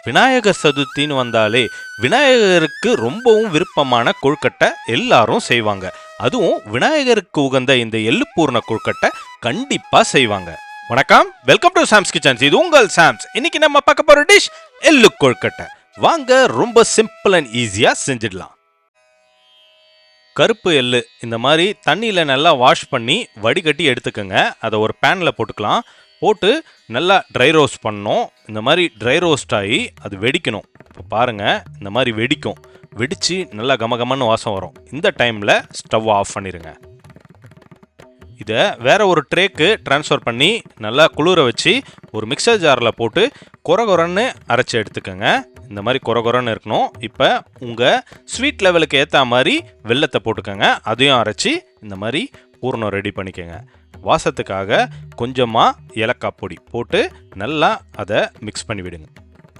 விநாயகர் சதுர்த்தின்னு வந்தாலே விநாயகருக்கு ரொம்பவும் விருப்பமான கொழுக்கட்டை எல்லாரும் செய்வாங்க. அதுவும் விநாயகருக்கு உகந்த இந்த எள்ளுப்பூர்ண கொழுக்கட்டை கண்டிப்பா செய்வாங்க. வணக்கம், வெல்கம் டு சாம்ஸ் கிச்சன்ஸ். இது உங்கள் சாம்ஸ். இன்னைக்கு நம்ம பார்க்க போற டிஷ் எள்ளு கொழுக்கட்டை. வாங்க, ரொம்ப சிம்பிள் அண்ட் ஈஸியா செஞ்சிடலாம். கருப்பு எள்ளு இந்த மாதிரி தண்ணியில் நல்லா வாஷ் பண்ணி வடிகட்டி எடுத்துக்கோங்க. அதை ஒரு பேனில் போட்டுக்கலாம். போட்டு நல்லா ட்ரை ரோஸ்ட் பண்ணணும். இந்த மாதிரி ட்ரை ரோஸ்ட் ஆகி அது வெடிக்கணும். இப்போ பாருங்கள், இந்த மாதிரி வெடிக்கும். வெடித்து நல்லா கமகமன்னு வாசம் வரும். இந்த டைமில் ஸ்டவ் ஆஃப் பண்ணிடுங்க. இதை வேற ஒரு ட்ரேக்கு ட்ரான்ஸ்ஃபர் பண்ணி நல்லா குளிர வச்சு ஒரு மிக்சர் ஜாரில் போட்டு கொரகொரன்னு அரைச்சி எடுத்துக்கோங்க. இந்த மாதிரி கொரகொரன்னு இருக்கணும். இப்போ உங்கள் ஸ்வீட் லெவலுக்கு ஏற்ற மாதிரி வெல்லத்தை போட்டுக்கோங்க. அதையும் அரைச்சி இந்த மாதிரி பூர்ணம் ரெடி பண்ணிக்கோங்க. வாசத்துக்காக கொஞ்சமாக ஏலக்காய் பொடி போட்டு நல்லா அதை மிக்ஸ் பண்ணி விடுங்க.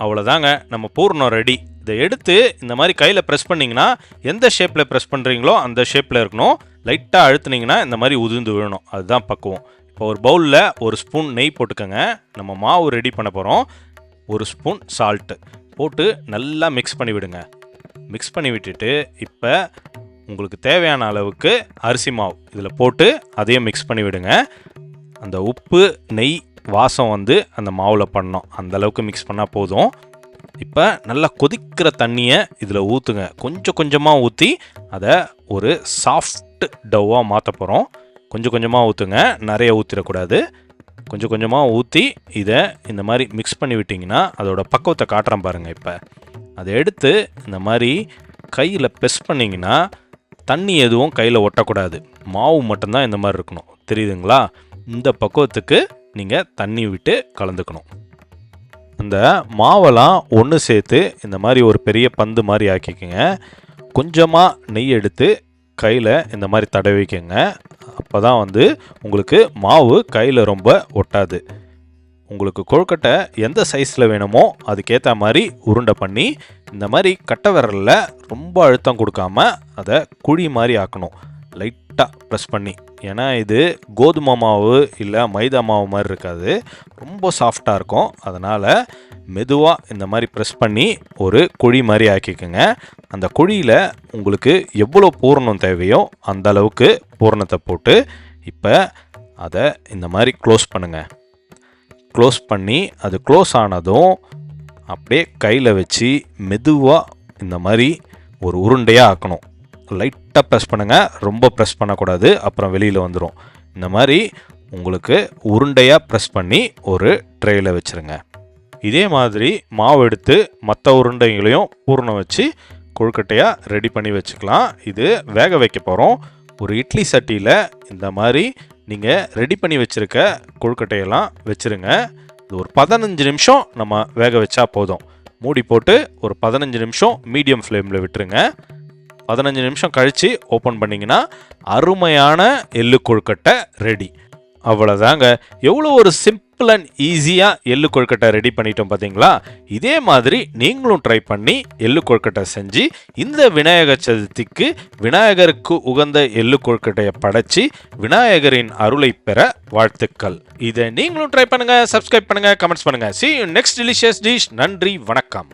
அவ்வளோதாங்க, நம்ம பூர்ணம் ரெடி. இதை எடுத்து இந்த மாதிரி கையில் ப்ரெஸ் பண்ணிங்கன்னா எந்த ஷேப்பில் ப்ரெஸ் பண்ணுறீங்களோ அந்த ஷேப்பில் இருக்கணும். லைட்டாக அழுத்துனீங்கன்னா இந்த மாதிரி உதிர்ந்து விழணும். அதுதான் பக்குவம். இப்போ ஒரு பவுலில் ஒரு ஸ்பூன் நெய் போட்டுக்கோங்க. நம்ம மாவு ரெடி பண்ண போகிறோம். ஒரு ஸ்பூன் சால்ட்டு போட்டு நல்லா மிக்ஸ் பண்ணி விடுங்க. மிக்ஸ் பண்ணி விட்டுட்டு இப்போ உங்களுக்கு தேவையான அளவுக்கு அரிசி மாவு இதில் போட்டு அதையும் மிக்ஸ் பண்ணி விடுங்க. அந்த உப்பு நெய் வாசம் அந்த மாவில் பண்ணோம். அந்த அளவுக்கு மிக்ஸ் பண்ணால் போதும். இப்போ நல்லா கொதிக்கிற தண்ணியை இதில் ஊற்றுங்க. கொஞ்சம் கொஞ்சமாக ஊற்றி அதை ஒரு சாஃப்ட் டவ்வாக மாற்ற போகிறோம். கொஞ்சம் கொஞ்சமாக ஊற்றுங்க, நிறைய ஊற்றிடக்கூடாது. கொஞ்சம் கொஞ்சமாக ஊற்றி இதை இந்த மாதிரி மிக்ஸ் பண்ணி விட்டிங்கன்னா அதோட பக்குவத்தை காட்டுறேன் பாருங்கள். இப்போ அதை எடுத்து இந்த மாதிரி கையில் ப்ரெஸ் பண்ணிங்கன்னா தண்ணி எதுவும் கையில் ஒட்டக்கூடாது. மாவு மட்டும்தான் இந்த மாதிரி இருக்கணும். தெரியுதுங்களா? இந்த பக்குவத்துக்கு நீங்கள் தண்ணி விட்டு கலந்துக்கணும். அந்த மாவெல்லாம் ஒன்று சேர்த்து இந்த மாதிரி ஒரு பெரிய பந்து மாதிரி ஆக்கிக்கோங்க. கொஞ்சமாக நெய் எடுத்து கையில் இந்த மாதிரி தடவிக்கங்க. அப்போ தான் உங்களுக்கு மாவு கையில் ரொம்ப ஒட்டாது. உங்களுக்கு கொழுக்கட்டை எந்த சைஸில் வேணுமோ அதுக்கேற்ற மாதிரி உருண்டை பண்ணி இந்த மாதிரி கட்டை விரலில் ரொம்ப அழுத்தம் கொடுக்காம அதை குழி மாதிரி ஆக்கணும். லைட்டாக ப்ரெஸ் பண்ணி. ஏன்னா இது கோதுமை மாவு இல்லை மைதா மாவு மாதிரி இருக்காது, ரொம்ப சாஃப்டாக இருக்கும். அதனால் மெதுவாக இந்த மாதிரி ப்ரெஸ் பண்ணி ஒரு குழி மாதிரி ஆக்கிக்கோங்க. அந்த குழியில் உங்களுக்கு எவ்வளோ பூரணம் தேவையோ அந்த அளவுக்கு பூரணத்தை போட்டு இப்போ அதை இந்த மாதிரி க்ளோஸ் பண்ணுங்கள். க்ளோஸ் பண்ணி அது க்ளோஸ் ஆனதும் அப்படியே கையில் வச்சு மெதுவாக இந்த மாதிரி ஒரு உருண்டையாக ஆக்கணும். லைட்டாக ப்ரெஸ் பண்ணுங்கள், ரொம்ப ப்ரெஸ் பண்ணக்கூடாது, அப்புறம் வெளியில் வந்துடும். இந்த மாதிரி உங்களுக்கு உருண்டையாக ப்ரெஸ் பண்ணி ஒரு ட்ரேயில் வச்சுருங்க. இதே மாதிரி மாவு எடுத்து மற்ற உருண்டைகளையும் பூர்ணம் வச்சு கொழுக்கட்டையாக ரெடி பண்ணி வச்சுக்கலாம். இது வேக வைக்க போகிறோம். ஒரு இட்லி சட்டியில் இந்த மாதிரி நீங்கள் ரெடி பண்ணி வச்சுருக்க கொழுக்கட்டையெல்லாம் வச்சுருங்க. இது ஒரு 15 நிமிஷம் நம்ம வேக வச்சா போதும். மூடி போட்டு ஒரு 15 நிமிஷம் மீடியம் ஃப்ளேமில் விட்டுருங்க. 15 நிமிஷம் கழித்து ஓப்பன் பண்ணிங்கன்னா அருமையான எள்ளு கொழுக்கட்டை ரெடி. அவ்வளோதாங்க. எவ்வளோ ஒரு சிம்பிள் அண்ட் ஈஸியாக எள்ளு கொழுக்கட்டை ரெடி பண்ணிட்டோம் பார்த்தீங்களா? இதே மாதிரி நீங்களும் ட்ரை பண்ணி எள்ளு கொழுக்கட்டை செஞ்சு இந்த விநாயகர் சதுர்த்திக்கு விநாயகருக்கு உகந்த எள்ளு கொழுக்கட்டையை படைச்சி விநாயகரின் அருளை பெற வாழ்த்துக்கள். இதை நீங்களும் ட்ரை பண்ணுங்கள், சப்ஸ்கிரைப் பண்ணுங்கள், கமெண்ட்ஸ் பண்ணுங்கள். See you next delicious dish. நன்றி, வணக்கம்.